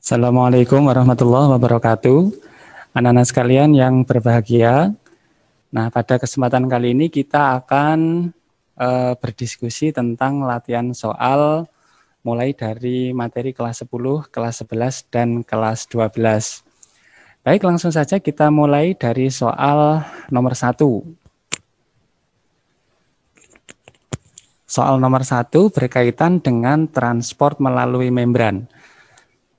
Assalamualaikum warahmatullahi wabarakatuh. Anak-anak sekalian yang berbahagia. Nah, pada kesempatan kali ini kita akan berdiskusi tentang latihan soal mulai dari materi kelas 10, kelas 11, dan kelas 12. Baik, langsung saja kita mulai dari soal nomor 1. Soal nomor 1 berkaitan dengan transport melalui membran.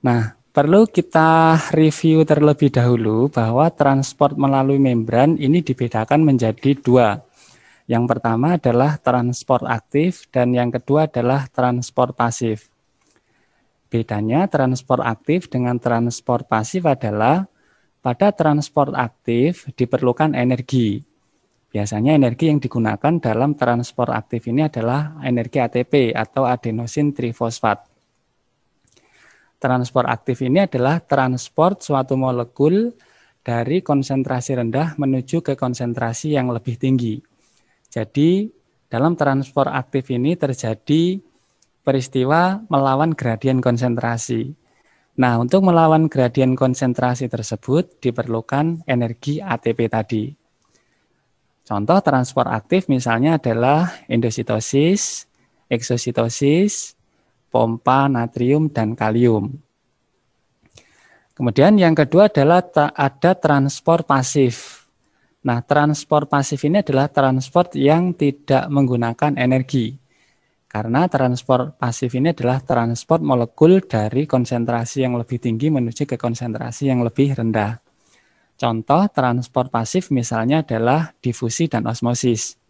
Nah, perlu kita review terlebih dahulu bahwa transport melalui membran ini dibedakan menjadi dua. Yang pertama adalah transport aktif dan yang kedua adalah transport pasif. Bedanya transport aktif dengan transport pasif adalah pada transport aktif diperlukan energi. Biasanya energi yang digunakan dalam transport aktif ini adalah energi ATP atau adenosin trifosfat. Transport aktif ini adalah transport suatu molekul dari konsentrasi rendah menuju ke konsentrasi yang lebih tinggi. Jadi, dalam transport aktif ini terjadi peristiwa melawan gradien konsentrasi. Nah, untuk melawan gradien konsentrasi tersebut diperlukan energi ATP tadi. Contoh transport aktif misalnya adalah endositosis, eksositosis, pompa natrium dan kalium. Kemudian yang kedua adalah ada transport pasif. Nah, transport pasif ini adalah transport yang tidak menggunakan energi. Karena transport pasif ini adalah transport molekul dari konsentrasi yang lebih tinggi menuju ke konsentrasi yang lebih rendah. Contoh transport pasif misalnya adalah difusi dan osmosis.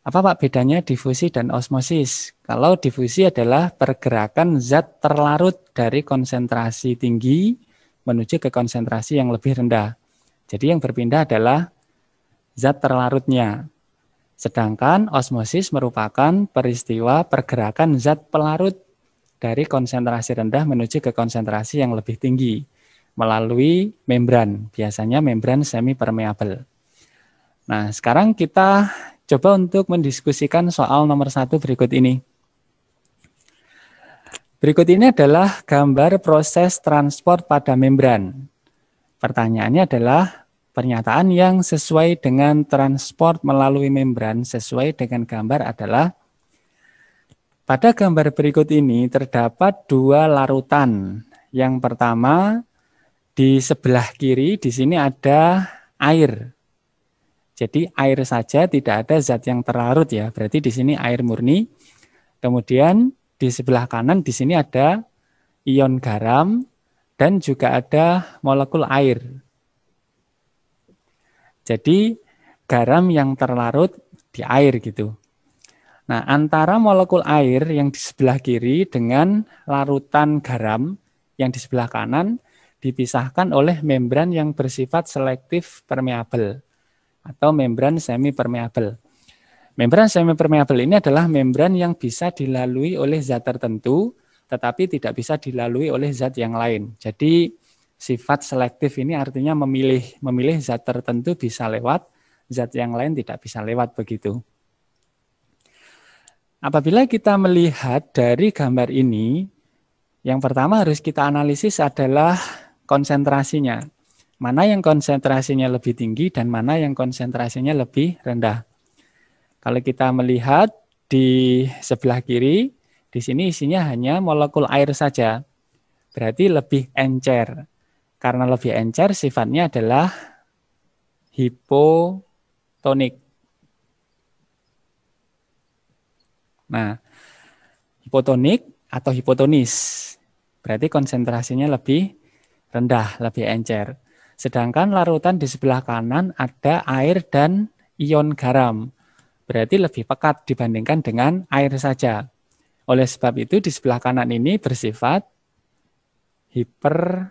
Apa Pak bedanya difusi dan osmosis? Kalau difusi adalah pergerakan zat terlarut dari konsentrasi tinggi menuju ke konsentrasi yang lebih rendah. Jadi yang berpindah adalah zat terlarutnya. Sedangkan osmosis merupakan peristiwa pergerakan zat pelarut dari konsentrasi rendah menuju ke konsentrasi yang lebih tinggi melalui membran, biasanya membran semi permeabel. Nah, sekarang kita coba untuk mendiskusikan soal nomor 1 berikut ini. Berikut ini adalah gambar proses transport pada membran. Pertanyaannya adalah pernyataan yang sesuai dengan transport melalui membran sesuai dengan gambar adalah pada gambar berikut ini terdapat dua larutan. Yang pertama di sebelah kiri di sini ada air. Jadi air saja, tidak ada zat yang terlarut ya. Berarti di sini air murni. Kemudian di sebelah kanan di sini ada ion garam dan juga ada molekul air. Jadi garam yang terlarut di air gitu. Nah, antara molekul air yang di sebelah kiri dengan larutan garam yang di sebelah kanan dipisahkan oleh membran yang bersifat selektif permeabel atau membran semi permeabel. Membran semi permeabel ini adalah membran yang bisa dilalui oleh zat tertentu tetapi tidak bisa dilalui oleh zat yang lain. Jadi sifat selektif ini artinya memilih zat tertentu bisa lewat, zat yang lain tidak bisa lewat begitu. Apabila kita melihat dari gambar ini, yang pertama harus kita analisis adalah konsentrasinya. Mana yang konsentrasinya lebih tinggi dan mana yang konsentrasinya lebih rendah. Kalau kita melihat di sebelah kiri, di sini isinya hanya molekul air saja. Berarti lebih encer. Karena lebih encer sifatnya adalah hipotonik. Nah, hipotonik atau hipotonis. Berarti konsentrasinya lebih rendah, lebih encer. Sedangkan larutan di sebelah kanan ada air dan ion garam. Berarti lebih pekat dibandingkan dengan air saja. Oleh sebab itu di sebelah kanan ini bersifat hipertonik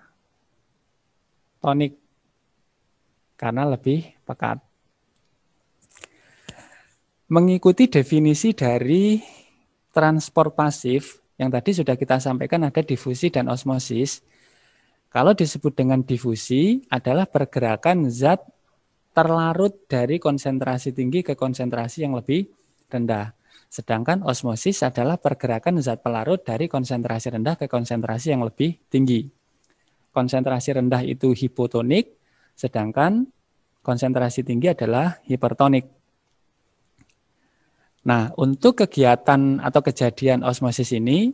karena lebih pekat. Mengikuti definisi dari transport pasif yang tadi sudah kita sampaikan ada difusi dan osmosis. Kalau disebut dengan difusi adalah pergerakan zat terlarut dari konsentrasi tinggi ke konsentrasi yang lebih rendah. Sedangkan osmosis adalah pergerakan zat pelarut dari konsentrasi rendah ke konsentrasi yang lebih tinggi. Konsentrasi rendah itu hipotonik, sedangkan konsentrasi tinggi adalah hipertonik. Nah, untuk kegiatan atau kejadian osmosis ini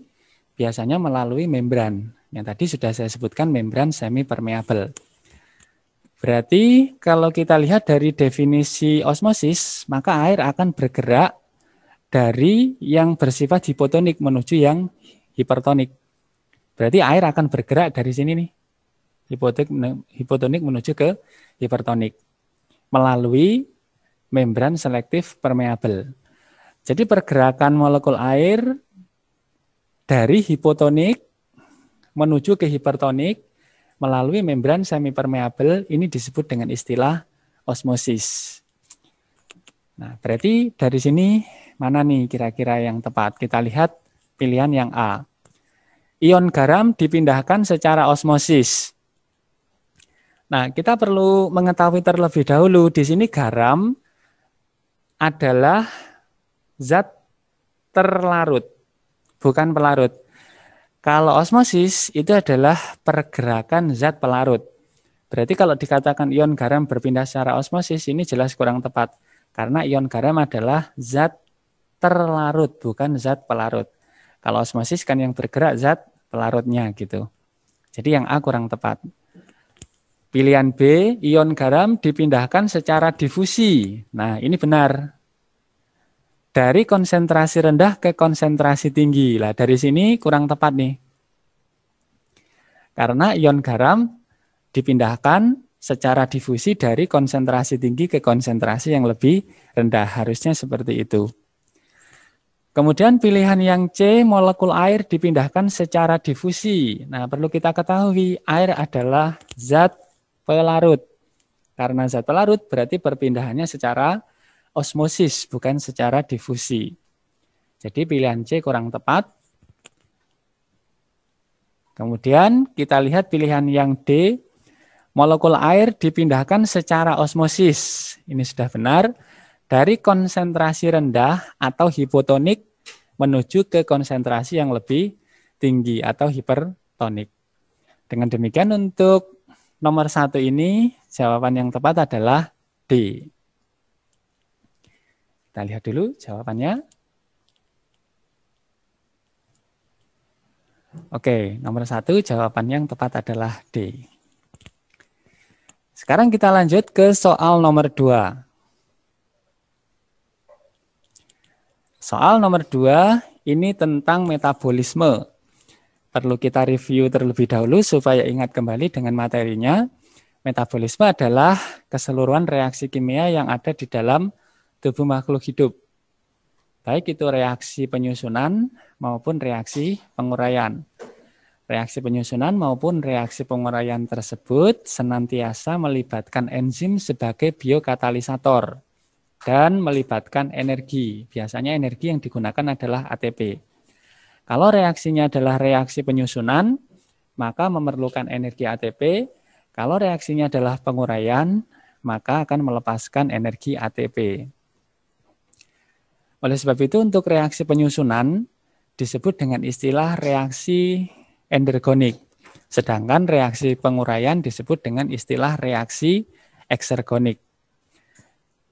biasanya melalui membran. Yang tadi sudah saya sebutkan membran semi permeabel. Berarti kalau kita lihat dari definisi osmosis, maka air akan bergerak dari yang bersifat hipotonik menuju yang hipertonik. Berarti air akan bergerak dari sini nih. Hipotonik menuju ke hipertonik melalui membran selektif permeabel. Jadi pergerakan molekul air dari hipotonik menuju ke hipertonik melalui membran semipermeabel ini disebut dengan istilah osmosis. Nah, berarti dari sini mana nih kira-kira yang tepat? Kita lihat pilihan yang A. Ion garam dipindahkan secara osmosis. Nah, kita perlu mengetahui terlebih dahulu di sini garam adalah zat terlarut, bukan pelarut. Kalau osmosis itu adalah pergerakan zat pelarut. Berarti kalau dikatakan ion garam berpindah secara osmosis ini jelas kurang tepat. Karena ion garam adalah zat terlarut, bukan zat pelarut. Kalau osmosis kan yang bergerak zat pelarutnya gitu. Jadi yang A kurang tepat. Pilihan B, ion garam dipindahkan secara difusi. Nah, ini benar. Dari konsentrasi rendah ke konsentrasi tinggi. Lah, dari sini kurang tepat nih. Karena ion garam dipindahkan secara difusi dari konsentrasi tinggi ke konsentrasi yang lebih rendah. Harusnya seperti itu. Kemudian pilihan yang C, molekul air dipindahkan secara difusi. Nah, perlu kita ketahui, air adalah zat pelarut. Karena zat pelarut berarti perpindahannya secara osmosis, bukan secara difusi. Jadi pilihan C kurang tepat. Kemudian kita lihat pilihan yang D, molekul air dipindahkan secara osmosis. Ini sudah benar. Dari konsentrasi rendah atau hipotonik menuju ke konsentrasi yang lebih tinggi atau hipertonik. Dengan demikian untuk nomor 1 ini jawaban yang tepat adalah D. Kita lihat dulu jawabannya. Oke, nomor 1 jawaban yang tepat adalah D. Sekarang kita lanjut ke soal nomor 2. Soal nomor 2 ini tentang metabolisme. Perlu kita review terlebih dahulu supaya ingat kembali dengan materinya. Metabolisme adalah keseluruhan reaksi kimia yang ada di dalam tubuh makhluk hidup. Baik itu reaksi penyusunan maupun reaksi penguraian. Reaksi penyusunan maupun reaksi penguraian tersebut senantiasa melibatkan enzim sebagai biokatalisator dan melibatkan energi. Biasanya energi yang digunakan adalah ATP. Kalau reaksinya adalah reaksi penyusunan, maka memerlukan energi ATP. Kalau reaksinya adalah penguraian, maka akan melepaskan energi ATP. Oleh sebab itu, untuk reaksi penyusunan disebut dengan istilah reaksi endergonik. Sedangkan reaksi penguraian disebut dengan istilah reaksi eksergonik.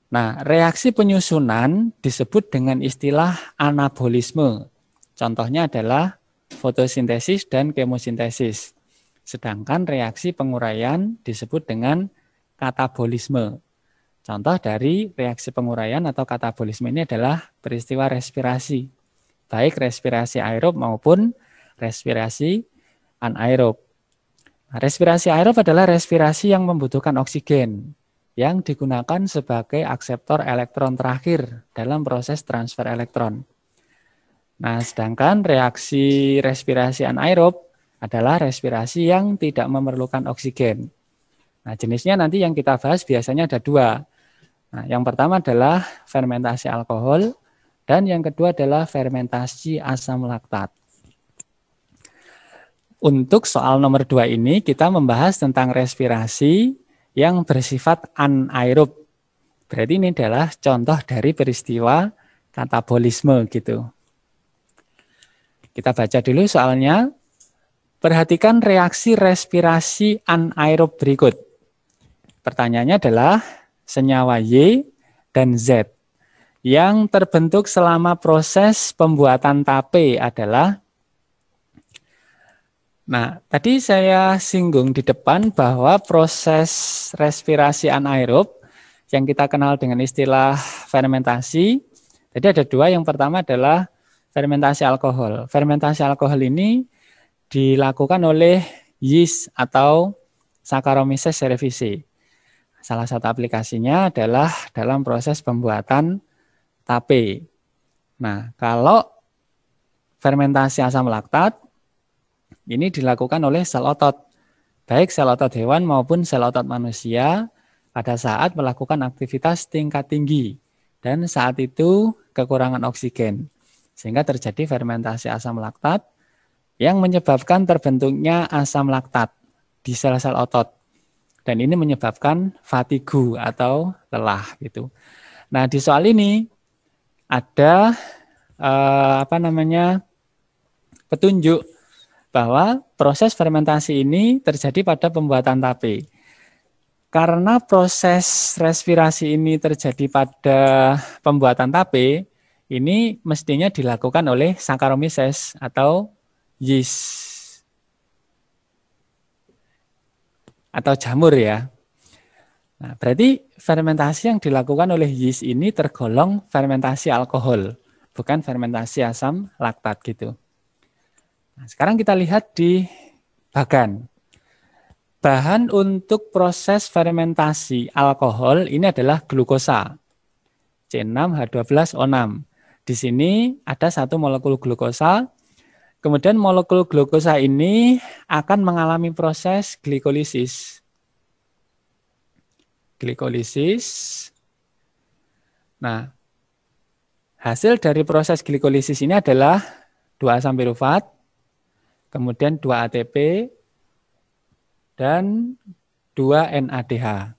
Nah, reaksi penyusunan disebut dengan istilah anabolisme. Contohnya adalah fotosintesis dan kemosintesis. Sedangkan reaksi penguraian disebut dengan katabolisme. Contoh dari reaksi penguraian atau katabolisme ini adalah peristiwa respirasi. Baik respirasi aerob maupun respirasi anaerob. Nah, respirasi aerob adalah respirasi yang membutuhkan oksigen yang digunakan sebagai akseptor elektron terakhir dalam proses transfer elektron. Nah, sedangkan reaksi respirasi anaerob adalah respirasi yang tidak memerlukan oksigen. Nah, jenisnya nanti yang kita bahas biasanya ada 2. Nah, yang pertama adalah fermentasi alkohol dan yang kedua adalah fermentasi asam laktat. Untuk soal nomor 2 ini kita membahas tentang respirasi yang bersifat anaerob. Berarti ini adalah contoh dari peristiwa katabolisme gitu. Kita baca dulu soalnya. Perhatikan reaksi respirasi anaerob berikut. Pertanyaannya adalah senyawa Y dan Z yang terbentuk selama proses pembuatan tape adalah. Nah, tadi saya singgung di depan bahwa proses respirasi anaerob yang kita kenal dengan istilah fermentasi, jadi ada dua. Yang pertama adalah fermentasi alkohol. Fermentasi alkohol ini dilakukan oleh yeast atau Saccharomyces cerevisiae. Salah satu aplikasinya adalah dalam proses pembuatan tape. Nah, kalau fermentasi asam laktat ini dilakukan oleh sel otot, baik sel otot hewan maupun sel otot manusia pada saat melakukan aktivitas tingkat tinggi dan saat itu kekurangan oksigen, sehingga terjadi fermentasi asam laktat yang menyebabkan terbentuknya asam laktat di sel-sel otot. Dan ini menyebabkan fatigu atau lelah gitu. Nah, di soal ini ada petunjuk bahwa proses fermentasi ini terjadi pada pembuatan tape. Karena proses respirasi ini terjadi pada pembuatan tape, ini mestinya dilakukan oleh Saccharomyces atau yeast atau jamur ya. Nah, berarti fermentasi yang dilakukan oleh yeast ini tergolong fermentasi alkohol, bukan fermentasi asam laktat gitu. Nah, sekarang kita lihat di bagan. Bahan untuk proses fermentasi alkohol ini adalah glukosa, C6H12O6. Di sini ada satu molekul glukosa. Kemudian molekul glukosa ini akan mengalami proses glikolisis. Nah, hasil dari proses glikolisis ini adalah 2 asam pirufat, kemudian 2 ATP, dan 2 NADH.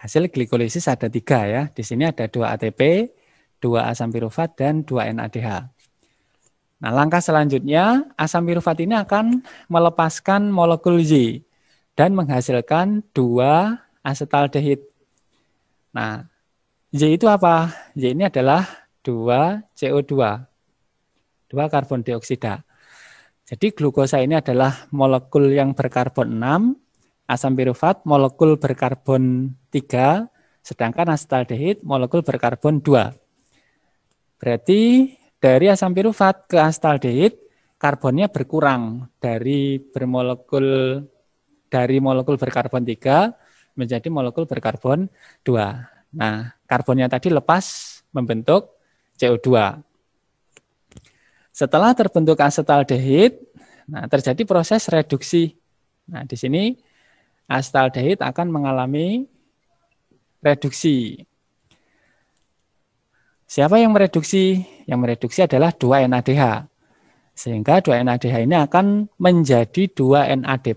Hasil glikolisis ada 3 ya. Di sini ada 2 ATP, 2 asam pirufat, dan 2 NADH. Nah, langkah selanjutnya, asam pirufat ini akan melepaskan molekul Y dan menghasilkan 2 asetaldehid. Nah, Y itu apa? Y ini adalah 2 CO2, 2 karbon dioksida. Jadi glukosa ini adalah molekul yang berkarbon 6, asam pirufat molekul berkarbon 3, sedangkan asetaldehid molekul berkarbon 2. Berarti dari asam pirufat ke asetaldehid, karbonnya berkurang dari molekul berkarbon 3 menjadi molekul berkarbon 2. Nah, karbonnya tadi lepas membentuk CO2. Setelah terbentuk asetaldehid, nah terjadi proses reduksi. Nah, di sini asetaldehid akan mengalami reduksi. Siapa yang mereduksi? Yang mereduksi adalah 2 NADH. Sehingga 2 NADH ini akan menjadi 2 NAD+,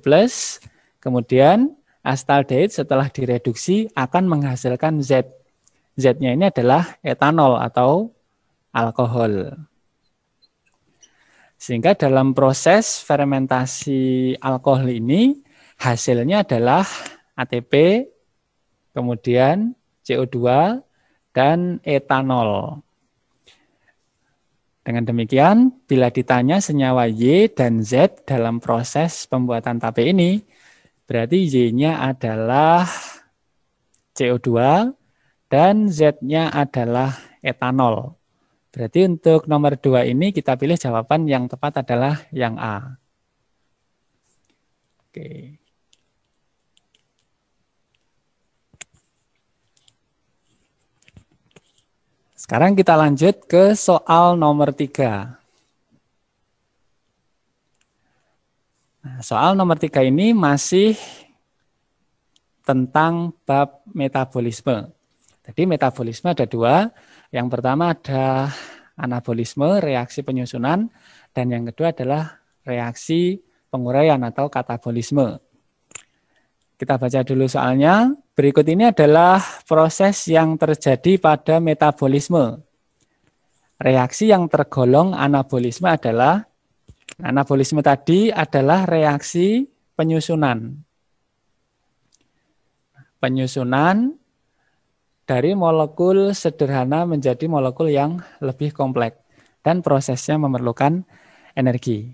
kemudian asetaldehid setelah direduksi akan menghasilkan Z. Z-nya ini adalah etanol atau alkohol. Sehingga dalam proses fermentasi alkohol ini hasilnya adalah ATP, kemudian CO2, dan etanol. Dengan demikian, bila ditanya senyawa Y dan Z dalam proses pembuatan tape ini, berarti Y-nya adalah CO2 dan Z-nya adalah etanol. Berarti untuk nomor 2 ini kita pilih jawaban yang tepat adalah yang A. Oke. Sekarang kita lanjut ke soal nomor 3. Nah, soal nomor 3 ini masih tentang bab metabolisme. Jadi metabolisme ada 2. Yang pertama ada anabolisme, reaksi penyusunan, dan yang kedua adalah reaksi penguraian atau katabolisme. Kita baca dulu soalnya. berikut ini adalah proses yang terjadi pada metabolisme. Reaksi yang tergolong anabolisme tadi adalah reaksi penyusunan. Penyusunan dari molekul sederhana menjadi molekul yang lebih kompleks dan prosesnya memerlukan energi.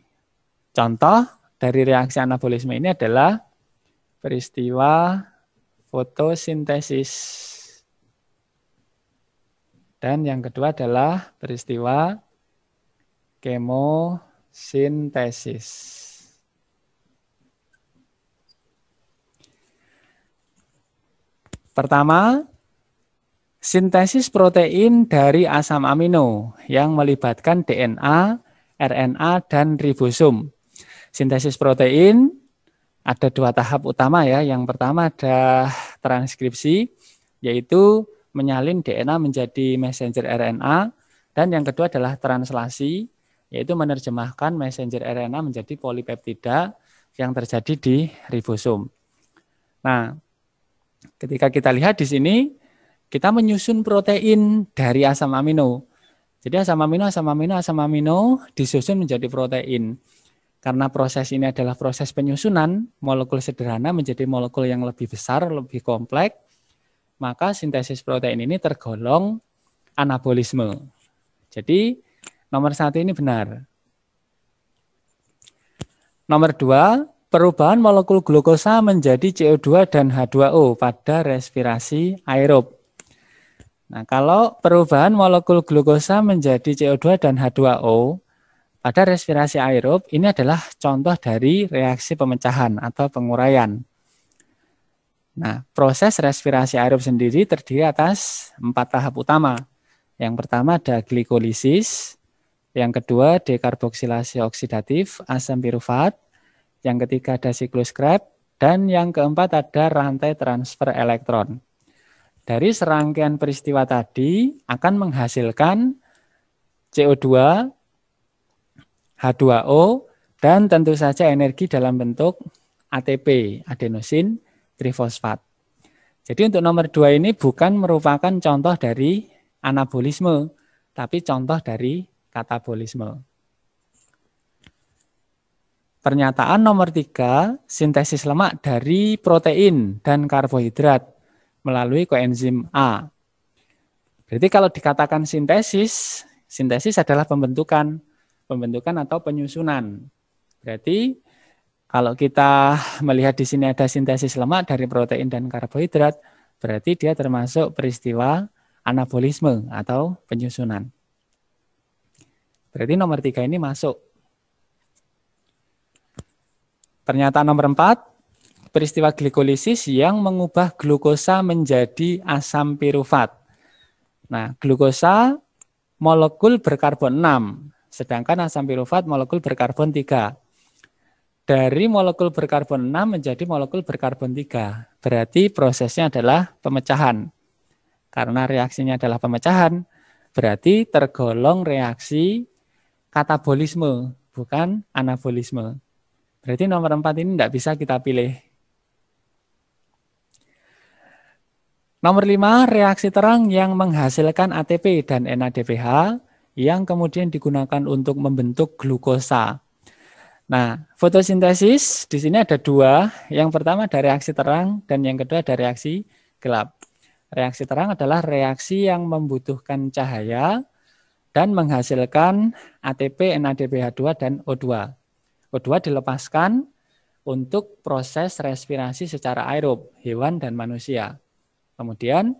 Contoh dari reaksi anabolisme ini adalah peristiwa fotosintesis. Dan yang kedua adalah peristiwa kemosintesis. Pertama, sintesis protein dari asam amino yang melibatkan DNA, RNA, dan ribosom. Sintesis protein ada dua tahap utama ya. Yang pertama ada transkripsi, yaitu menyalin DNA menjadi messenger RNA, dan yang kedua adalah translasi, yaitu menerjemahkan messenger RNA menjadi polipeptida yang terjadi di ribosom. Nah, ketika kita lihat di sini, kita menyusun protein dari asam amino. Jadi asam amino disusun menjadi protein. Karena proses ini adalah proses penyusunan molekul sederhana menjadi molekul yang lebih besar, lebih kompleks, maka sintesis protein ini tergolong anabolisme. Jadi nomor 1 ini benar. Nomor 2, perubahan molekul glukosa menjadi CO2 dan H2O pada respirasi aerob. Nah, kalau perubahan molekul glukosa menjadi CO2 dan H2O pada respirasi aerob, ini adalah contoh dari reaksi pemecahan atau penguraian. Nah, proses respirasi aerob sendiri terdiri atas 4 tahap utama. Yang pertama ada glikolisis, yang kedua dekarboksilasi oksidatif asam pirufat, yang ketiga ada siklus Krebs, dan yang keempat ada rantai transfer elektron. Dari serangkaian peristiwa tadi akan menghasilkan CO2, H2O, dan tentu saja energi dalam bentuk ATP, adenosin trifosfat. Jadi untuk nomor 2 ini bukan merupakan contoh dari anabolisme, tapi contoh dari katabolisme. Pernyataan nomor 3, sintesis lemak dari protein dan karbohidrat melalui koenzim A. Berarti kalau dikatakan sintesis adalah pembentukan atau penyusunan. Berarti kalau kita melihat di sini ada sintesis lemak dari protein dan karbohidrat, berarti dia termasuk peristiwa anabolisme atau penyusunan. Berarti nomor 3 ini masuk. Pernyataan nomor 4, peristiwa glikolisis yang mengubah glukosa menjadi asam pirufat. Nah, glukosa molekul berkarbon 6, sedangkan asam pirufat molekul berkarbon 3. Dari molekul berkarbon 6 menjadi molekul berkarbon 3. Berarti prosesnya adalah pemecahan. Karena reaksinya adalah pemecahan, berarti tergolong reaksi katabolisme, bukan anabolisme. Berarti nomor 4 ini tidak bisa kita pilih. Nomor 5, reaksi terang yang menghasilkan ATP dan NADPH yang kemudian digunakan untuk membentuk glukosa. Nah, fotosintesis di sini ada 2. Yang pertama ada reaksi terang dan yang kedua ada reaksi gelap. Reaksi terang adalah reaksi yang membutuhkan cahaya dan menghasilkan ATP, NADPH2 dan O2. O2 dilepaskan untuk proses respirasi secara aerob hewan dan manusia. Kemudian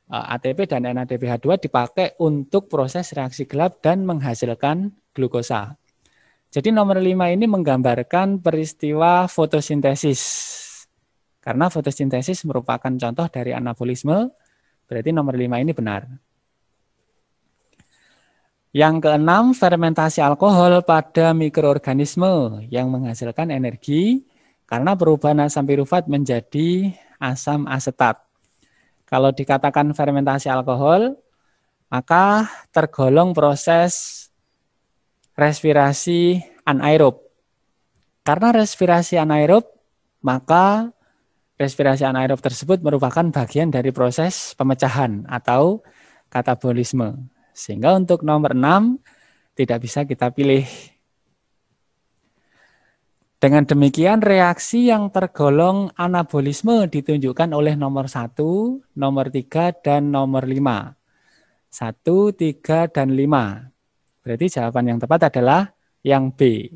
ATP dan NADPH2 dipakai untuk proses reaksi gelap dan menghasilkan glukosa. Jadi nomor 5 ini menggambarkan peristiwa fotosintesis. Karena fotosintesis merupakan contoh dari anabolisme, berarti nomor 5 ini benar. Yang keenam, fermentasi alkohol pada mikroorganisme yang menghasilkan energi karena perubahan asam pirufat menjadi asam asetat. Kalau dikatakan fermentasi alkohol, maka tergolong proses respirasi anaerob. Karena respirasi anaerob, maka respirasi anaerob tersebut merupakan bagian dari proses pemecahan atau katabolisme. Sehingga untuk nomor 6 tidak bisa kita pilih. Dengan demikian reaksi yang tergolong anabolisme ditunjukkan oleh nomor 1, nomor 3, dan nomor 5. 1, 3, dan 5. Berarti jawaban yang tepat adalah yang B.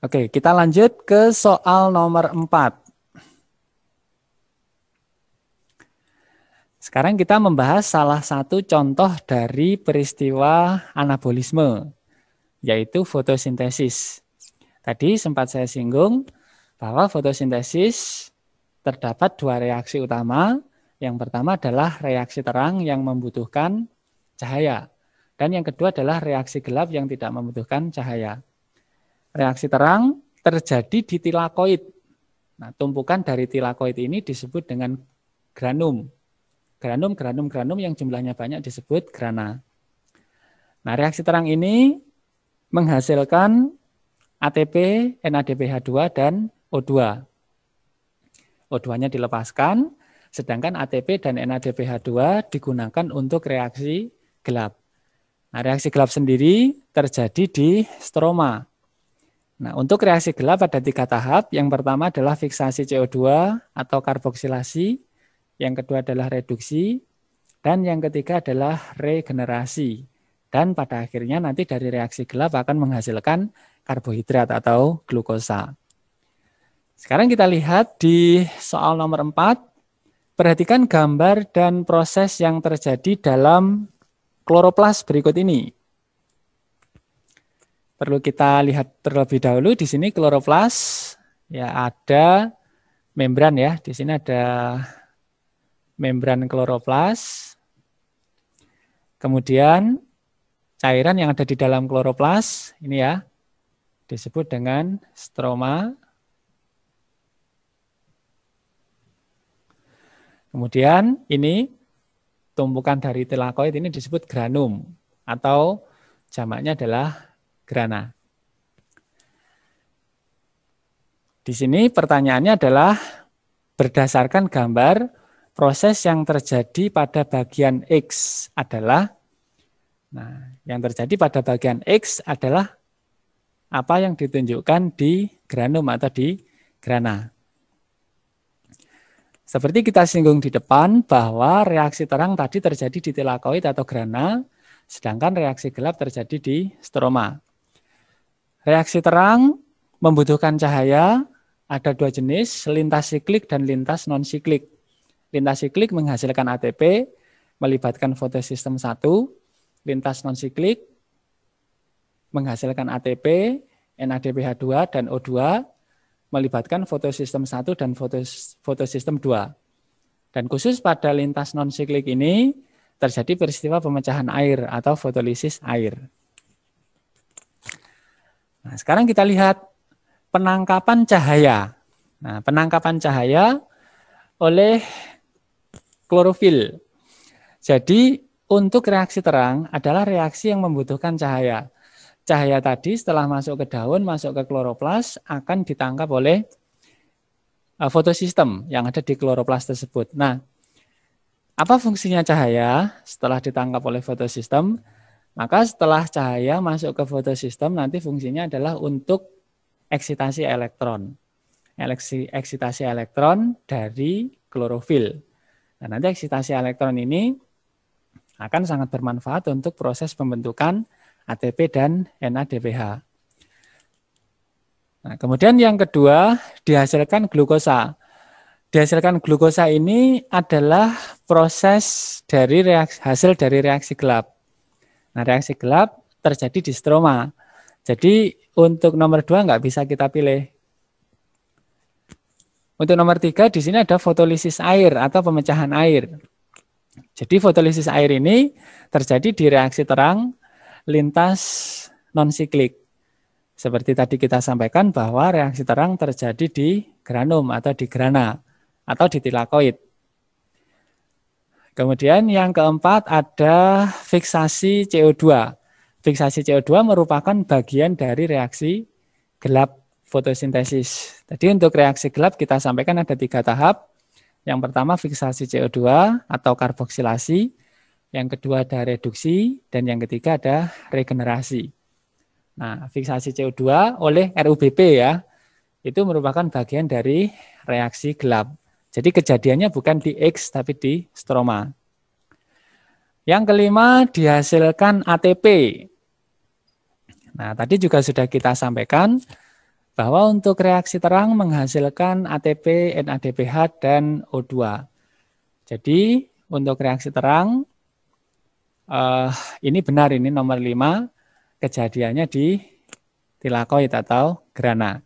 Oke, kita lanjut ke soal nomor 4. Sekarang kita membahas salah satu contoh dari peristiwa anabolisme, yaitu fotosintesis. Tadi sempat saya singgung bahwa fotosintesis terdapat dua reaksi utama. Yang pertama adalah reaksi terang yang membutuhkan cahaya. Dan yang kedua adalah reaksi gelap yang tidak membutuhkan cahaya. Reaksi terang terjadi di tilakoid. Nah, tumpukan dari tilakoid ini disebut dengan granum. Granum yang jumlahnya banyak disebut grana. Nah, reaksi terang ini menghasilkan ATP, NADPH2, dan O2. O2-nya dilepaskan, sedangkan ATP dan NADPH2 digunakan untuk reaksi gelap. Nah, reaksi gelap sendiri terjadi di stroma. Nah, untuk reaksi gelap ada 3 tahap. Yang pertama adalah fiksasi CO2 atau karboksilasi. Yang kedua adalah reduksi, dan yang ketiga adalah regenerasi. Dan pada akhirnya nanti dari reaksi gelap akan menghasilkan karbohidrat atau glukosa. Sekarang kita lihat di soal nomor 4. Perhatikan gambar dan proses yang terjadi dalam kloroplas berikut ini. Perlu kita lihat terlebih dahulu di sini kloroplas ya ada membran ya. Di sini ada membran kloroplas. Kemudian cairan yang ada di dalam kloroplas ini ya disebut dengan stroma. Kemudian ini tumpukan dari tilakoid ini disebut granum atau jamaknya adalah grana. Di sini pertanyaannya adalah berdasarkan gambar proses yang terjadi pada bagian X adalah, yang terjadi pada bagian X adalah apa yang ditunjukkan di granum atau di grana. Seperti kita singgung di depan bahwa reaksi terang tadi terjadi di tilakoid atau grana, sedangkan reaksi gelap terjadi di stroma. Reaksi terang membutuhkan cahaya, ada 2 jenis, lintas siklik dan lintas non-siklik. Lintas siklik menghasilkan ATP, melibatkan fotosistem 1. Lintas non-siklik menghasilkan ATP, NADPH2, dan O2, melibatkan fotosistem 1 dan fotosistem 2. Dan khusus pada lintas non-siklik ini, terjadi peristiwa pemecahan air atau fotolisis air. Nah, sekarang kita lihat penangkapan cahaya. Nah, penangkapan cahaya oleh klorofil. Jadi untuk reaksi terang adalah reaksi yang membutuhkan cahaya. Cahaya tadi setelah masuk ke daun, masuk ke kloroplas akan ditangkap oleh fotosistem yang ada di kloroplas tersebut. Nah, apa fungsinya cahaya setelah ditangkap oleh fotosistem? Maka setelah cahaya masuk ke fotosistem nanti fungsinya adalah untuk eksitasi elektron. Eksitasi elektron dari klorofil. Nah, nanti eksitasi elektron ini akan sangat bermanfaat untuk proses pembentukan ATP dan NADPH. Nah, kemudian yang kedua dihasilkan glukosa. Dihasilkan glukosa ini adalah proses dari hasil dari reaksi gelap. Nah, reaksi gelap terjadi di stroma. Jadi untuk nomor 2 nggak bisa kita pilih. Untuk nomor 3 di sini ada fotolisis air atau pemecahan air. Jadi fotolisis air ini terjadi di reaksi terang lintas non-siklik. Seperti tadi kita sampaikan bahwa reaksi terang terjadi di granum atau di grana atau di tilakoid. Kemudian yang keempat ada fiksasi CO2. fiksasi CO2 merupakan bagian dari reaksi gelap fotosintesis. Tadi untuk reaksi gelap kita sampaikan ada 3 tahap. Yang pertama fiksasi CO2 atau karboksilasi, yang kedua ada reduksi, dan yang ketiga ada regenerasi. Nah, fiksasi CO2 oleh RUBP ya, itu merupakan bagian dari reaksi gelap. Jadi kejadiannya bukan di X tapi di stroma. Yang kelima dihasilkan ATP. Nah, tadi juga sudah kita sampaikan bahwa untuk reaksi terang menghasilkan ATP, NADPH, dan O2. Jadi untuk reaksi terang, ini benar, ini nomor 5, kejadiannya di tilakoid atau grana.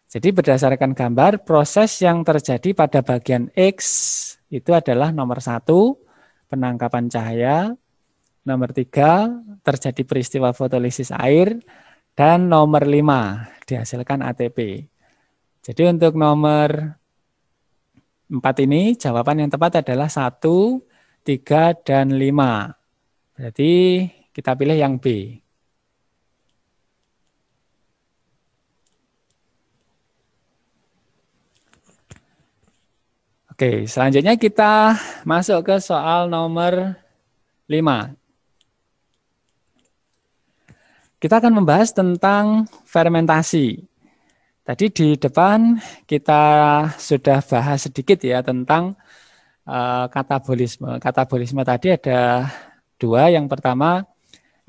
Jadi berdasarkan gambar, proses yang terjadi pada bagian X itu adalah nomor 1, penangkapan cahaya, nomor 3, terjadi peristiwa fotolisis air, dan nomor 5, dihasilkan ATP. Jadi untuk nomor 4 ini, jawaban yang tepat adalah 1, 3, dan 5. Berarti kita pilih yang B. Oke, selanjutnya kita masuk ke soal nomor 5. Kita akan membahas tentang fermentasi. Tadi di depan kita sudah bahas sedikit ya tentang katabolisme. Katabolisme tadi ada 2, yang pertama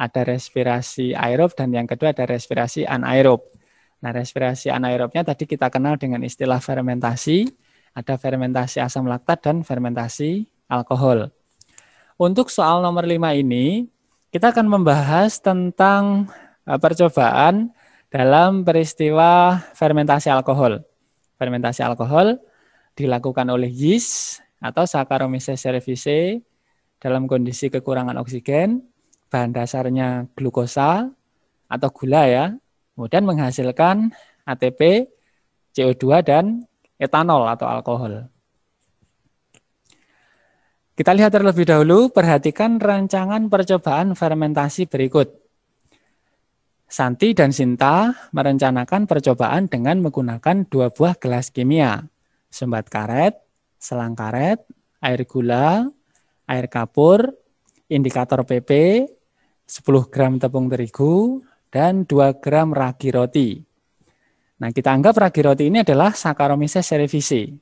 ada respirasi aerob dan yang kedua ada respirasi anaerob. Nah, respirasi anaerobnya tadi kita kenal dengan istilah fermentasi. Ada fermentasi asam laktat dan fermentasi alkohol. Untuk soal nomor 5 ini, kita akan membahas tentang percobaan dalam peristiwa fermentasi alkohol. Fermentasi alkohol dilakukan oleh yeast atau Saccharomyces cerevisiae dalam kondisi kekurangan oksigen, bahan dasarnya glukosa atau gula ya, kemudian menghasilkan ATP, CO2, dan etanol atau alkohol. Kita lihat terlebih dahulu, perhatikan rancangan percobaan fermentasi berikut. Santi dan Sinta merencanakan percobaan dengan menggunakan 2 buah gelas kimia, sumbat karet, selang karet, air gula, air kapur, indikator PP, 10 gram tepung terigu, dan 2 gram ragi roti. Nah, kita anggap ragi roti ini adalah Saccharomyces cerevisiae.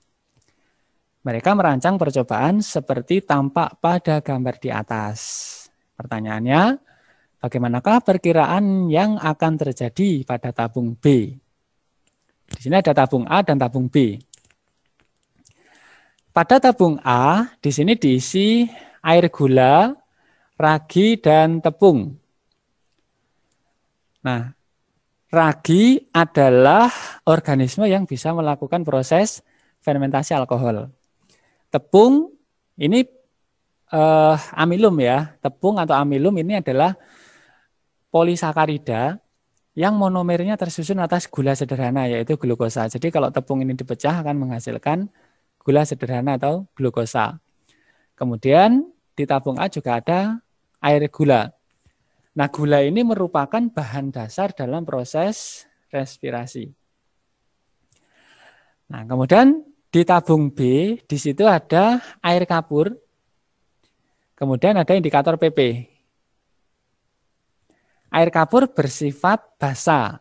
Mereka merancang percobaan seperti tampak pada gambar di atas. Pertanyaannya, bagaimanakah perkiraan yang akan terjadi pada tabung B? Di sini ada tabung A dan tabung B. Pada tabung A, di sini diisi air gula, ragi, dan tepung. Nah, ragi adalah organisme yang bisa melakukan proses fermentasi alkohol. Tepung ini amilum ya. Tepung atau amilum ini adalah polisakarida yang monomernya tersusun atas gula sederhana yaitu glukosa. Jadi kalau tepung ini dipecah akan menghasilkan gula sederhana atau glukosa. Kemudian di tabung A juga ada air gula. Nah, gula ini merupakan bahan dasar dalam proses respirasi. Nah, kemudian di tabung B, di situ ada air kapur, kemudian ada indikator PP. Air kapur bersifat basa.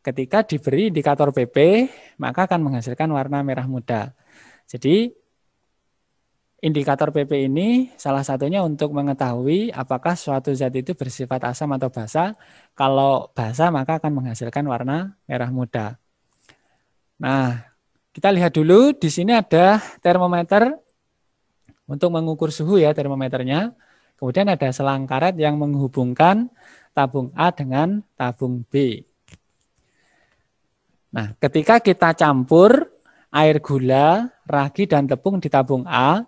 Ketika diberi indikator PP, maka akan menghasilkan warna merah muda. Jadi, indikator PP ini salah satunya untuk mengetahui apakah suatu zat itu bersifat asam atau basa. Kalau basa maka akan menghasilkan warna merah muda. Nah, kita lihat dulu di sini ada termometer untuk mengukur suhu ya termometernya. Kemudian ada selang karet yang menghubungkan tabung A dengan tabung B. Nah, ketika kita campur air gula, ragi, dan tepung di tabung A,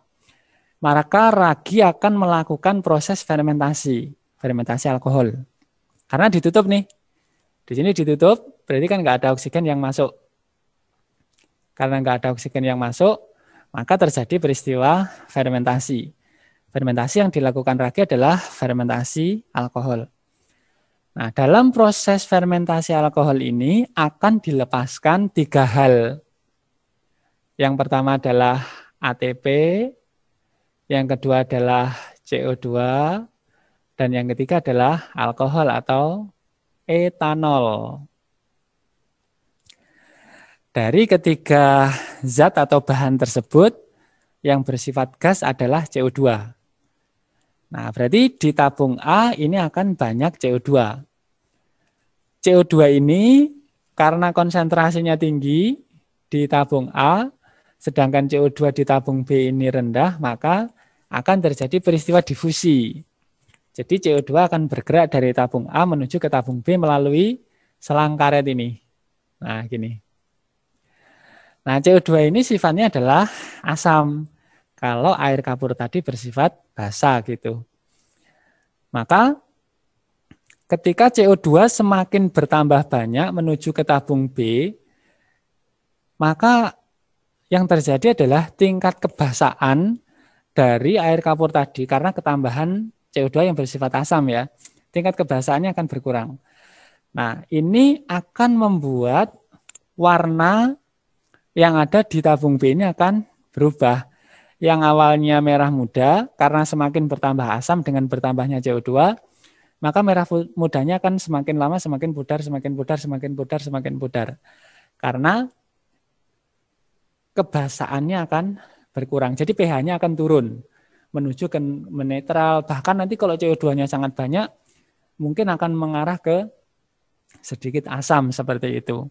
maka ragi akan melakukan proses fermentasi alkohol. Karena ditutup nih. Di sini ditutup, berarti kan nggak ada oksigen yang masuk. Karena nggak ada oksigen yang masuk, maka terjadi peristiwa fermentasi. Fermentasi yang dilakukan ragi adalah fermentasi alkohol. Nah, dalam proses fermentasi alkohol ini akan dilepaskan 3 hal. Yang pertama adalah ATP, yang kedua adalah CO2, dan yang ketiga adalah alkohol atau etanol. Dari ketiga zat atau bahan tersebut, yang bersifat gas adalah CO2. Nah, berarti di tabung A ini akan banyak CO2. CO2 ini karena konsentrasinya tinggi di tabung A, sedangkan CO2 di tabung B ini rendah, maka akan terjadi peristiwa difusi. Jadi CO2 akan bergerak dari tabung A menuju ke tabung B melalui selang karet ini. Nah, gini. Nah, CO2 ini sifatnya adalah asam. Kalau air kapur tadi bersifat basa gitu. Maka ketika CO2 semakin bertambah banyak menuju ke tabung B, maka yang terjadi adalah tingkat kebasaan dari air kapur tadi karena ketambahan CO2 yang bersifat asam ya. Tingkat kebasaannya akan berkurang. Nah, ini akan membuat warna yang ada di tabung B ini akan berubah. Yang awalnya merah muda, karena semakin bertambah asam dengan bertambahnya CO2, maka merah mudanya akan semakin lama semakin pudar, semakin pudar, semakin pudar, semakin pudar. Karena kebasaannya akan berkurang. Jadi pH-nya akan turun, menuju ke netral. Bahkan nanti kalau CO2-nya sangat banyak, mungkin akan mengarah ke sedikit asam seperti itu.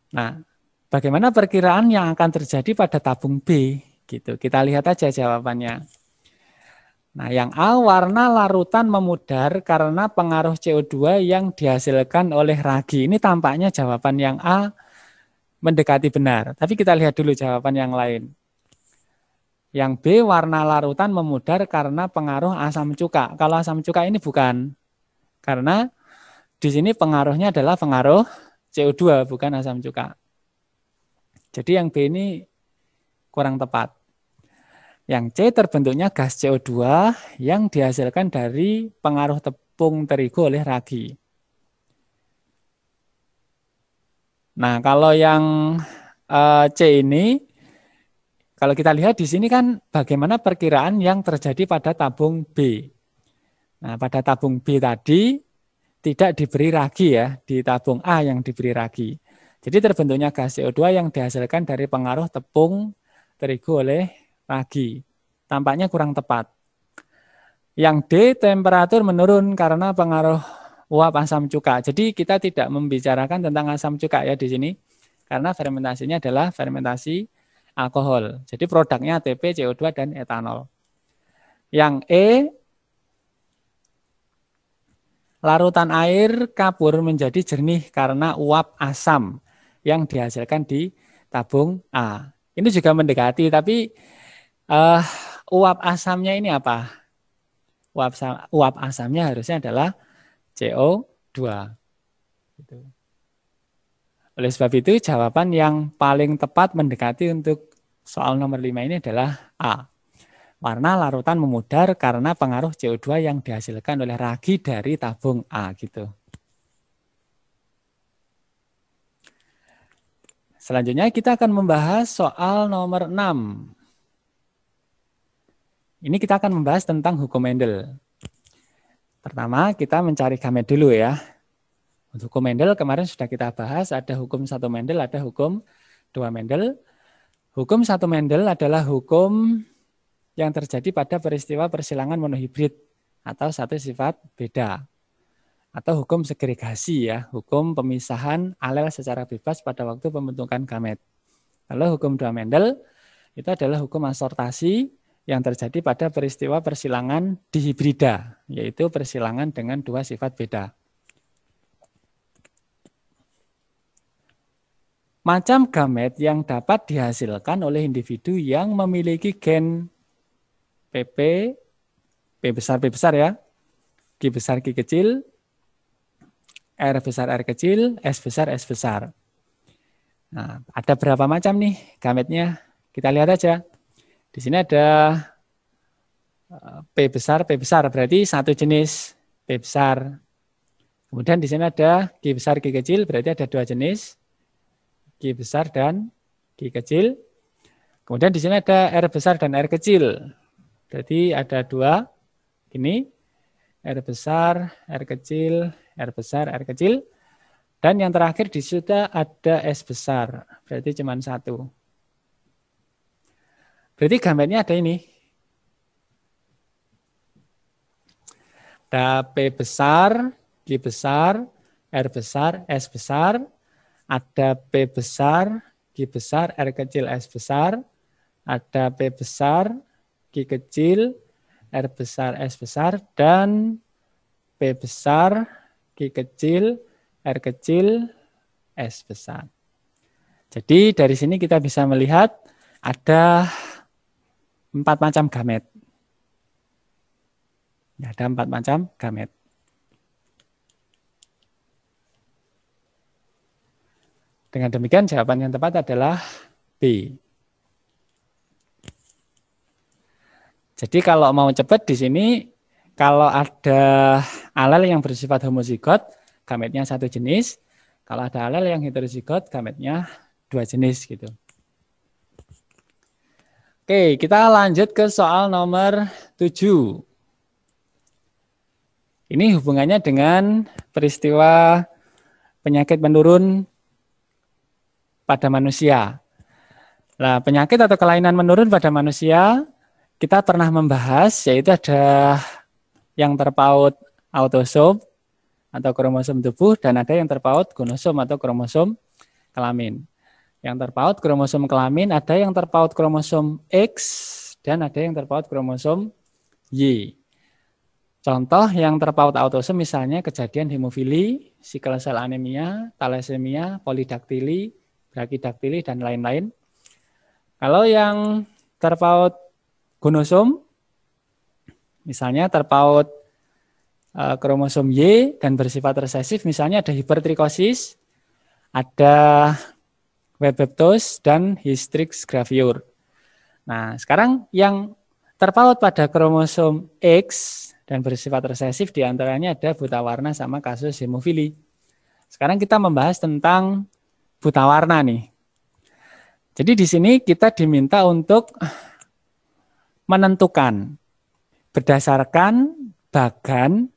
Nah, bagaimana perkiraan yang akan terjadi pada tabung B? Gitu. Kita lihat aja jawabannya. Nah, yang A, warna larutan memudar karena pengaruh CO2 yang dihasilkan oleh ragi. Ini tampaknya jawaban yang A mendekati benar. Tapi kita lihat dulu jawaban yang lain. Yang B, warna larutan memudar karena pengaruh asam cuka. Kalau asam cuka ini bukan. Karena di sini pengaruhnya adalah pengaruh CO2, bukan asam cuka. Jadi yang B ini kurang tepat. Yang C, terbentuknya gas CO2 yang dihasilkan dari pengaruh tepung terigu oleh ragi. Nah, kalau yang C ini, kalau kita lihat di sini kan bagaimana perkiraan yang terjadi pada tabung B. Nah, pada tabung B tadi tidak diberi ragi ya, di tabung A yang diberi ragi. Jadi terbentuknya gas CO2 yang dihasilkan dari pengaruh tepung terigu oleh ragi. Tampaknya kurang tepat. Yang D, temperatur menurun karena pengaruh uap asam cuka. Jadi kita tidak membicarakan tentang asam cuka ya di sini. Karena fermentasinya adalah fermentasi alkohol. Jadi produknya ATP, CO2, dan etanol. Yang E, larutan air kapur menjadi jernih karena uap asam yang dihasilkan di tabung A. Ini juga mendekati, tapi uap asamnya ini apa? Uap asamnya harusnya adalah CO2. Oleh sebab itu, jawaban yang paling tepat mendekati untuk soal nomor 5 ini adalah A. Warna larutan memudar karena pengaruh CO2 yang dihasilkan oleh ragi dari tabung A gitu. Selanjutnya kita akan membahas soal nomor 6. Ini kita akan membahas tentang hukum Mendel. Pertama, kita mencari gamet dulu ya. Untuk hukum Mendel kemarin sudah kita bahas, ada hukum 1 Mendel, ada hukum 2 Mendel. Hukum 1 Mendel adalah hukum yang terjadi pada peristiwa persilangan monohibrid atau satu sifat beda. Atau hukum segregasi ya, hukum pemisahan alel secara bebas pada waktu pembentukan gamet. Kalau hukum 2 Mendel itu adalah hukum asortasi yang terjadi pada peristiwa persilangan dihibrida, yaitu persilangan dengan 2 sifat beda. Macam gamet yang dapat dihasilkan oleh individu yang memiliki gen PP, P besar ya, Q besar Q kecil, R besar R kecil, S besar S besar. Nah, ada berapa macam nih gametnya? Kita lihat aja. Di sini ada P besar, berarti satu jenis P besar. Kemudian di sini ada Q besar, Q kecil, berarti ada dua jenis, Q besar dan Q kecil. Kemudian di sini ada R besar dan R kecil, berarti ada dua, ini R besar, R kecil, R besar, R kecil. Dan yang terakhir di situ ada S besar, berarti cuma satu. Berarti gambarnya ada ini. Ada P besar, Q besar, R besar, S besar. Ada P besar, Q besar, R kecil, S besar. Ada P besar, Q kecil, R besar, S besar. Dan P besar, Q kecil, R kecil, S besar. Jadi dari sini kita bisa melihat ada 4 macam gamet. Ada 4 macam gamet. Dengan demikian jawaban yang tepat adalah B. Jadi kalau mau cepat di sini, kalau ada alel yang bersifat homozigot, gametnya satu jenis. Kalau ada alel yang heterozigot, gametnya dua jenis gitu. Oke, kita lanjut ke soal nomor 7. Ini hubungannya dengan peristiwa penyakit menurun pada manusia. Nah, penyakit atau kelainan menurun pada manusia, kita pernah membahas, yaitu ada yang terpaut autosom atau kromosom tubuh, dan ada yang terpaut gonosom atau kromosom kelamin. Yang terpaut kromosom kelamin, ada yang terpaut kromosom X, dan ada yang terpaut kromosom Y. Contoh yang terpaut autosom misalnya kejadian hemofili, sickle cell anemia, thalassemia, polidaktili, brakidaktili, dan lain-lain. Kalau yang terpaut gonosom, misalnya terpaut kromosom Y dan bersifat resesif, misalnya ada hipertrikosis, ada Webeptos, dan Hystrix gravior. Nah, sekarang yang terpaut pada kromosom X dan bersifat resesif diantaranya ada buta warna sama kasus hemofili. Sekarang kita membahas tentang buta warna nih. Jadi di sini kita diminta untuk menentukan berdasarkan bagan,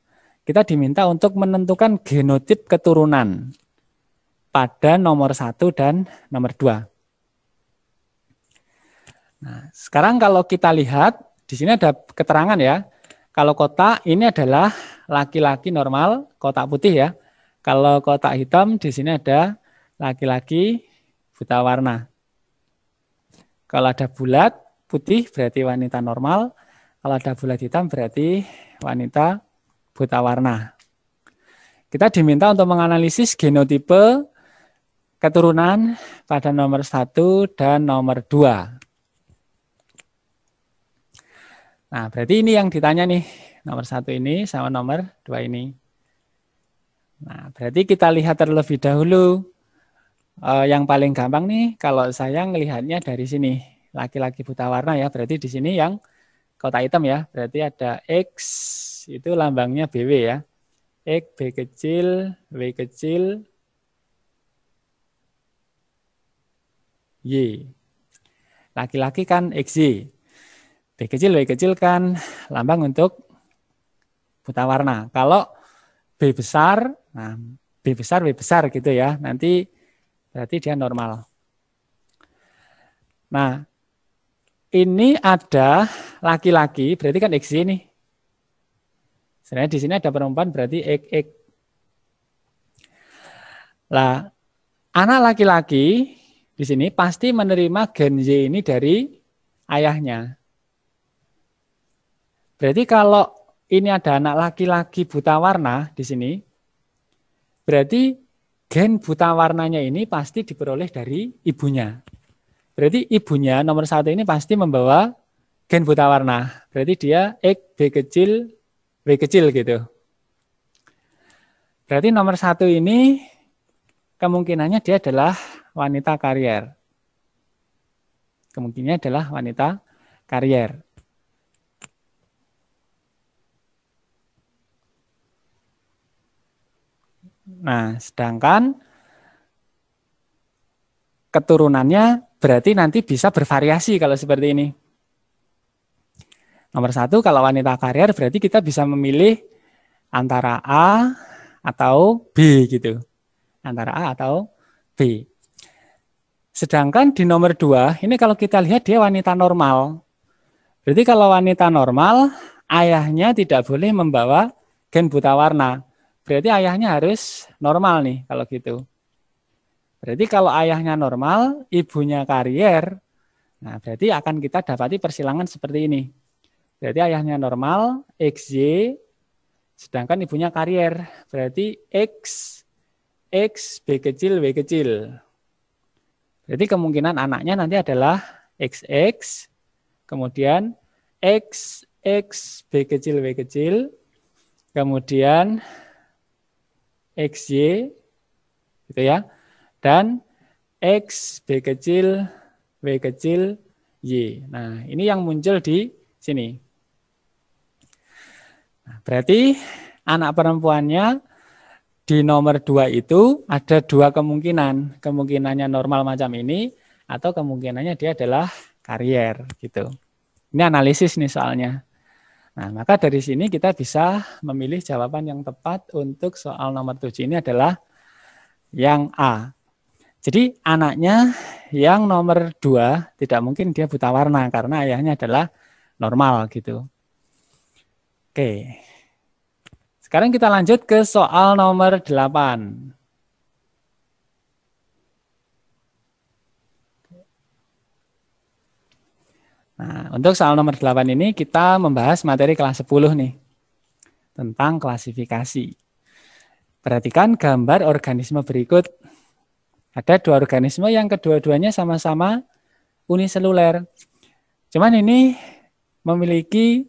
kita diminta untuk menentukan genotip keturunan pada nomor 1 dan nomor 2. Nah, sekarang kalau kita lihat, di sini ada keterangan ya. Kalau kotak ini adalah laki-laki normal, kotak putih ya. Kalau kotak hitam di sini ada laki-laki buta warna. Kalau ada bulat putih berarti wanita normal. Kalau ada bulat hitam berarti wanita buta warna. Kita diminta untuk menganalisis genotipe keturunan pada nomor 1 dan nomor 2. Nah, berarti ini yang ditanya nih, nomor 1 ini sama nomor 2 ini. Nah, berarti kita lihat terlebih dahulu. Yang paling gampang nih, kalau saya melihatnya dari sini, laki-laki buta warna ya, berarti di sini yang kotak hitam ya, berarti ada X, itu lambangnya BW ya. X, B kecil, W kecil, Y. Laki-laki kan XY. B kecil, W kecil kan lambang untuk buta warna. Kalau B besar, nah B besar, W besar gitu ya, nanti berarti dia normal. Nah, ini ada laki-laki, berarti kan XY nih. Sebenarnya di sini ada perempuan berarti XX. Lah, anak laki-laki di sini pasti menerima gen Y ini dari ayahnya. Berarti kalau ini ada anak laki-laki buta warna di sini, berarti gen buta warnanya ini pasti diperoleh dari ibunya. Berarti ibunya nomor 1 ini pasti membawa gen buta warna. Berarti dia X, B kecil, W kecil gitu. Berarti nomor 1 ini kemungkinannya dia adalah wanita karier. Kemungkinannya adalah wanita karier. Nah, sedangkan keturunannya berarti nanti bisa bervariasi kalau seperti ini. Nomor 1, kalau wanita karier berarti kita bisa memilih antara A atau B gitu. Antara A atau B. Sedangkan di nomor 2, ini kalau kita lihat dia wanita normal. Berarti kalau wanita normal, ayahnya tidak boleh membawa gen buta warna. Berarti ayahnya harus normal nih kalau gitu. Berarti kalau ayahnya normal, ibunya karier, nah berarti akan kita dapati persilangan seperti ini. Berarti ayahnya normal, XY, sedangkan ibunya karier. Berarti X, B kecil, W kecil. Berarti kemungkinan anaknya nanti adalah XX, kemudian X, B kecil, W kecil, kemudian XY, gitu ya. Dan X, B kecil, W kecil, Y. Nah, ini yang muncul di sini. Nah, berarti anak perempuannya di nomor 2 itu ada 2 kemungkinan. Kemungkinannya normal macam ini, atau kemungkinannya dia adalah karier. Gitu. Ini analisis nih soalnya. Nah, maka dari sini kita bisa memilih jawaban yang tepat untuk soal nomor 7 ini adalah yang A. Jadi anaknya yang nomor 2 tidak mungkin dia buta warna karena ayahnya adalah normal gitu. Oke. Sekarang kita lanjut ke soal nomor 8. Nah, untuk soal nomor 8 ini kita membahas materi kelas 10 nih. Tentang klasifikasi. Perhatikan gambar organisme berikut. Ada 2 organisme yang kedua-duanya sama-sama uniseluler. Cuman ini memiliki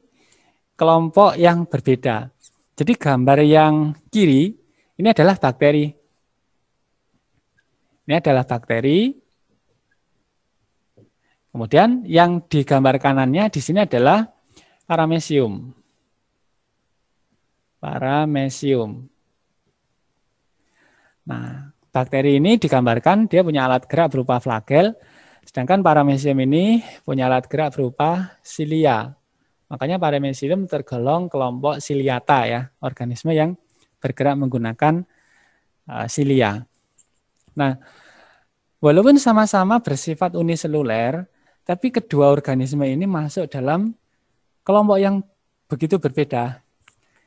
kelompok yang berbeda. Jadi gambar yang kiri ini adalah bakteri. Ini adalah bakteri. Kemudian yang di gambar kanannya di sini adalah paramecium. Paramecium. Nah, bakteri ini digambarkan dia punya alat gerak berupa flagel, sedangkan paramecium ini punya alat gerak berupa silia. Makanya paramecium tergolong kelompok ciliata ya, organisme yang bergerak menggunakan silia. Nah, walaupun sama-sama bersifat uniseluler, tapi kedua organisme ini masuk dalam kelompok yang begitu berbeda.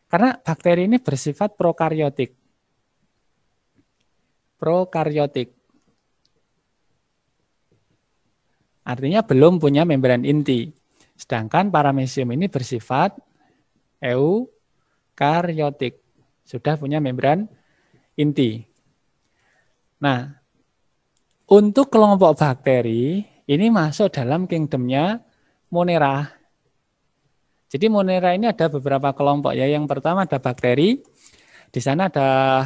Karena bakteri ini bersifat prokaryotik. Prokaryotik. Artinya belum punya membran inti. Sedangkan paramecium ini bersifat eukaryotik. Sudah punya membran inti. Nah, untuk kelompok bakteri, ini masuk dalam kingdomnya Monera. Jadi Monera ini ada beberapa kelompok ya. Yang pertama ada bakteri. Di sana ada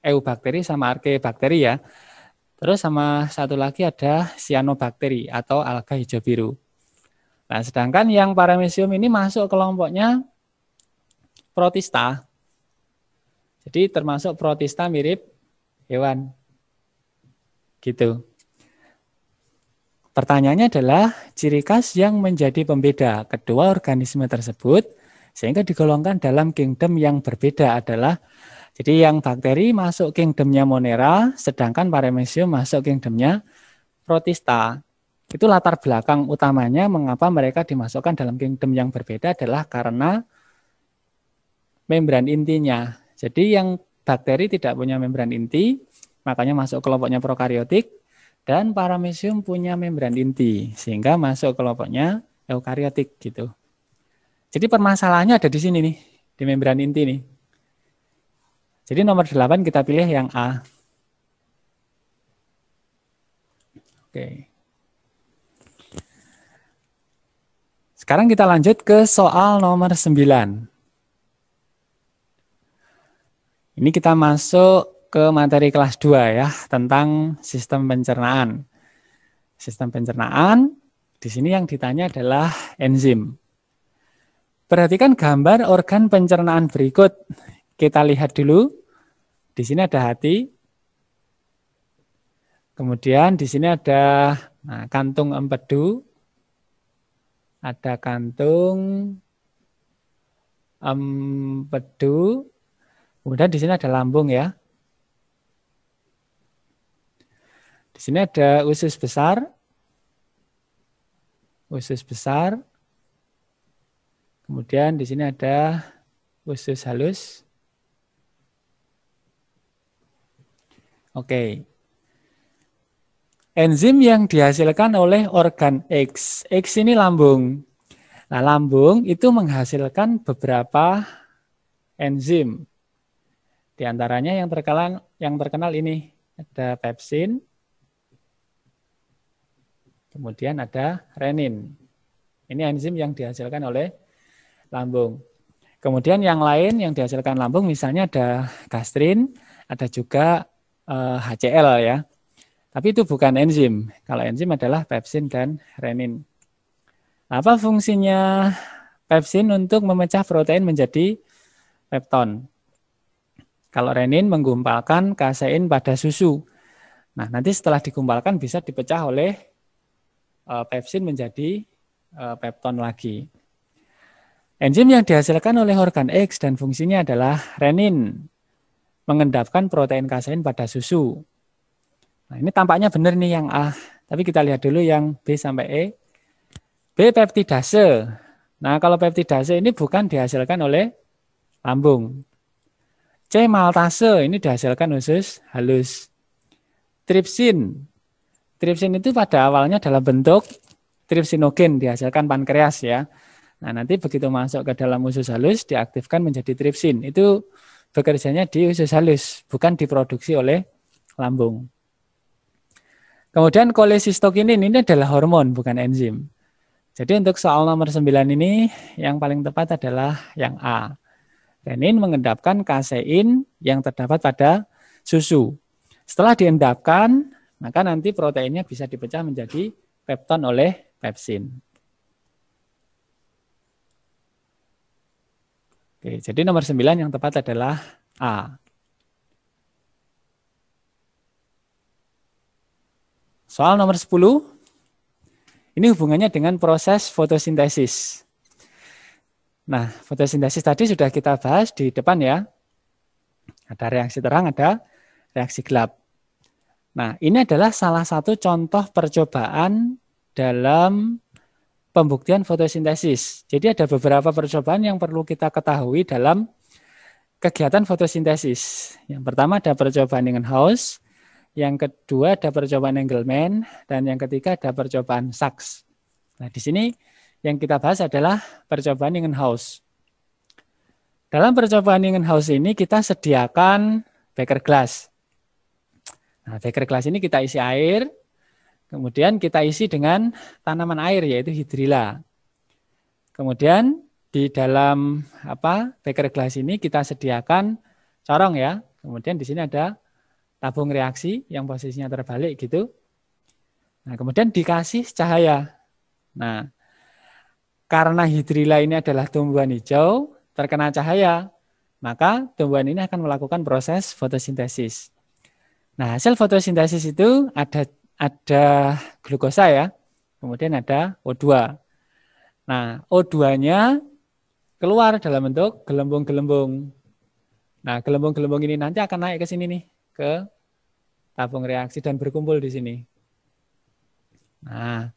eubakteri sama arkebakteri ya. Terus sama satu lagi ada cyanobacteria atau alga hijau biru. Nah, sedangkan yang paramecium ini masuk kelompoknya protista. Jadi termasuk protista mirip hewan. Gitu. Pertanyaannya adalah ciri khas yang menjadi pembeda kedua organisme tersebut sehingga digolongkan dalam kingdom yang berbeda adalah jadi yang bakteri masuk kingdomnya Monera, sedangkan paramecium masuk kingdomnya protista. Itu latar belakang utamanya mengapa mereka dimasukkan dalam kingdom yang berbeda adalah karena membran intinya. Jadi yang bakteri tidak punya membran inti, makanya masuk kelompoknya prokaryotik, dan paramecium punya membran inti, sehingga masuk kelompoknya eukaryotik gitu. Jadi permasalahannya ada di sini nih, di membran inti nih. Jadi nomor 8 kita pilih yang A. Oke. Sekarang kita lanjut ke soal nomor 9. Ini kita masuk ke materi kelas 2 ya, tentang sistem pencernaan. Sistem pencernaan, di sini yang ditanya adalah enzim. Perhatikan gambar organ pencernaan berikut. Kita lihat dulu Di sini ada hati. Kemudian di sini ada kantung empedu. Ada kantung empedu. Kemudian di sini ada lambung ya. Di sini ada usus besar. Usus besar. Kemudian di sini ada usus halus. Oke. Enzim yang dihasilkan oleh organ X. X ini lambung. Nah, lambung itu menghasilkan beberapa enzim. Di antaranya yang terkenal ini ada pepsin. Kemudian ada renin. Ini enzim yang dihasilkan oleh lambung. Kemudian yang lain yang dihasilkan lambung misalnya ada gastrin, ada juga HCl ya. Tapi itu bukan enzim. Kalau enzim adalah pepsin dan renin. Apa fungsinya pepsin? Untuk memecah protein menjadi pepton. Kalau renin menggumpalkan kasein pada susu. Nah, nanti setelah digumpalkan bisa dipecah oleh pepsin menjadi pepton lagi. Enzim yang dihasilkan oleh organ X dan fungsinya adalah renin, mengendapkan protein kasein pada susu. Nah, ini tampaknya benar nih yang A, tapi kita lihat dulu yang B sampai E. B peptidase. Nah, kalau peptidase ini bukan dihasilkan oleh lambung. C maltase, ini dihasilkan usus halus. Tripsin. Tripsin itu pada awalnya dalam bentuk tripsinogen, dihasilkan pankreas ya. Nah, nanti begitu masuk ke dalam usus halus, diaktifkan menjadi tripsin. Itu bekerjanya di usus halus, bukan diproduksi oleh lambung. Kemudian kolecisstokinin ini adalah hormon, bukan enzim. Jadi untuk soal nomor 9 ini, yang paling tepat adalah yang A. Renin mengendapkan kasein yang terdapat pada susu. Setelah diendapkan, maka nanti proteinnya bisa dipecah menjadi pepton oleh pepsin. Oke, jadi nomor 9 yang tepat adalah A. Soal nomor 10, ini hubungannya dengan proses fotosintesis. Nah, fotosintesis tadi sudah kita bahas di depan ya. Ada reaksi terang, ada reaksi gelap. Nah, ini adalah salah satu contoh percobaan dalam pembuktian fotosintesis. Jadi ada beberapa percobaan yang perlu kita ketahui dalam kegiatan fotosintesis. Yang pertama ada percobaan Ingenhousz. Yang kedua ada percobaan Engelmann, dan yang ketiga ada percobaan Sachs. Nah, di sini yang kita bahas adalah percobaan Ingenhousz. Dalam percobaan Ingenhousz ini kita sediakan beker glass. Nah, beker glass ini kita isi air, kemudian kita isi dengan tanaman air yaitu hidrilla. Kemudian di dalam beker glass ini kita sediakan corong ya. Kemudian di sini ada tabung reaksi yang posisinya terbalik gitu. Nah, kemudian dikasih cahaya. Nah, karena hidrilla ini adalah tumbuhan hijau, terkena cahaya, maka tumbuhan ini akan melakukan proses fotosintesis. Nah, hasil fotosintesis itu ada glukosa ya, kemudian ada O2. Nah, O2-nya keluar dalam bentuk gelembung-gelembung. Nah, gelembung-gelembung ini nanti akan naik ke sini nih, ke tabung reaksi dan berkumpul di sini. Nah,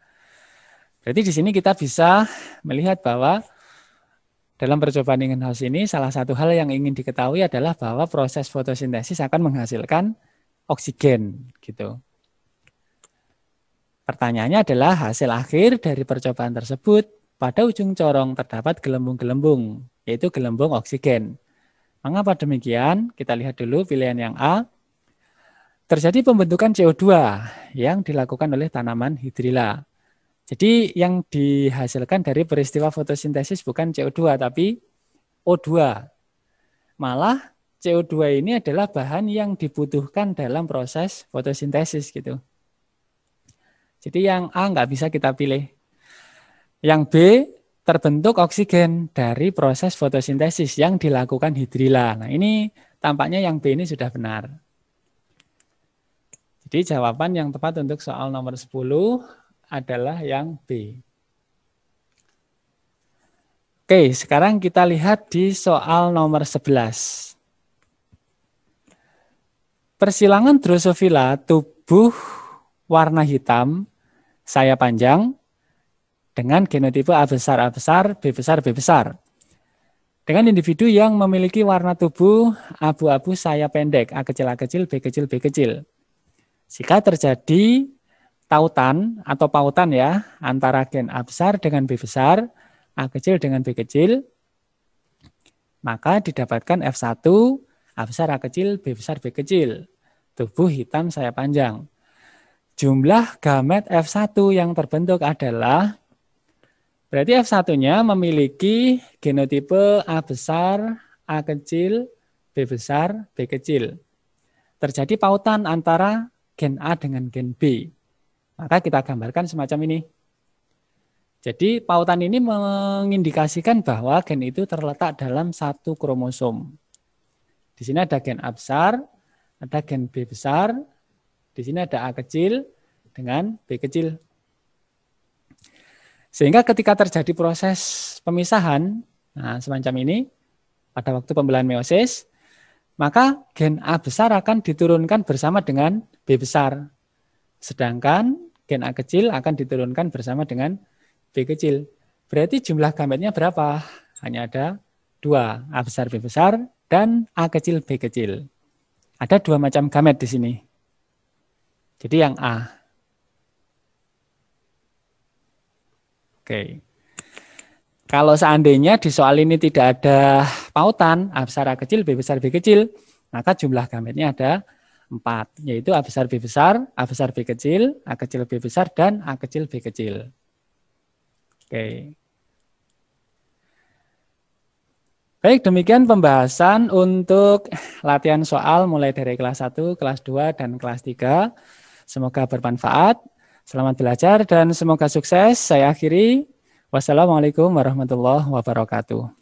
berarti di sini kita bisa melihat bahwa dalam percobaan Ingenhousz ini salah satu hal yang ingin diketahui adalah bahwa proses fotosintesis akan menghasilkan oksigen gitu. Pertanyaannya adalah hasil akhir dari percobaan tersebut, pada ujung corong terdapat gelembung-gelembung, yaitu gelembung oksigen. Mengapa demikian? Kita lihat dulu pilihan yang A. Terjadi pembentukan CO2 yang dilakukan oleh tanaman hidrilla. Jadi yang dihasilkan dari peristiwa fotosintesis bukan CO2 tapi O2. Malah CO2 ini adalah bahan yang dibutuhkan dalam proses fotosintesis gitu. Jadi yang A nggak bisa kita pilih. Yang B, terbentuk oksigen dari proses fotosintesis yang dilakukan hidrilla. Nah, ini tampaknya yang B ini sudah benar. Jadi jawaban yang tepat untuk soal nomor 10 adalah yang B. Oke, sekarang kita lihat di soal nomor 11. Persilangan Drosophila tubuh warna hitam, sayap panjang, dengan genotipe A besar, B besar, B besar. Dengan individu yang memiliki warna tubuh abu-abu sayap pendek, A kecil, B kecil, B kecil. Jika terjadi tautan atau pautan ya antara gen A besar dengan B besar, A kecil dengan B kecil, maka didapatkan F1, A besar, A kecil, B besar, B kecil. Tubuh hitam sayap panjang. Jumlah gamet F1 yang terbentuk adalah, berarti F1-nya memiliki genotipe A besar, A kecil, B besar, B kecil. Terjadi pautan antara gen A dengan gen B. Maka kita gambarkan semacam ini. Jadi pautan ini mengindikasikan bahwa gen itu terletak dalam satu kromosom. Di sini ada gen A besar, ada gen B besar, di sini ada A kecil dengan B kecil. Sehingga ketika terjadi proses pemisahan, nah semacam ini, pada waktu pembelahan meiosis, maka gen A besar akan diturunkan bersama dengan B besar. Sedangkan gen A kecil akan diturunkan bersama dengan B kecil. Berarti jumlah gametnya berapa? Hanya ada 2, A besar, B besar, dan A kecil, B kecil. Ada 2 macam gamet di sini. Jadi yang A. Oke. Kalau seandainya di soal ini tidak ada pautan, A besar, A kecil, B besar, B kecil, maka jumlah gametnya ada 4, yaitu A besar, B besar, A besar, B kecil, A kecil, B besar, dan A kecil, B kecil. Oke. Baik, demikian pembahasan untuk latihan soal mulai dari kelas 1, kelas 2, dan kelas 3. Semoga bermanfaat. Selamat belajar dan semoga sukses. Saya akhiri. Wassalamualaikum warahmatullahi wabarakatuh.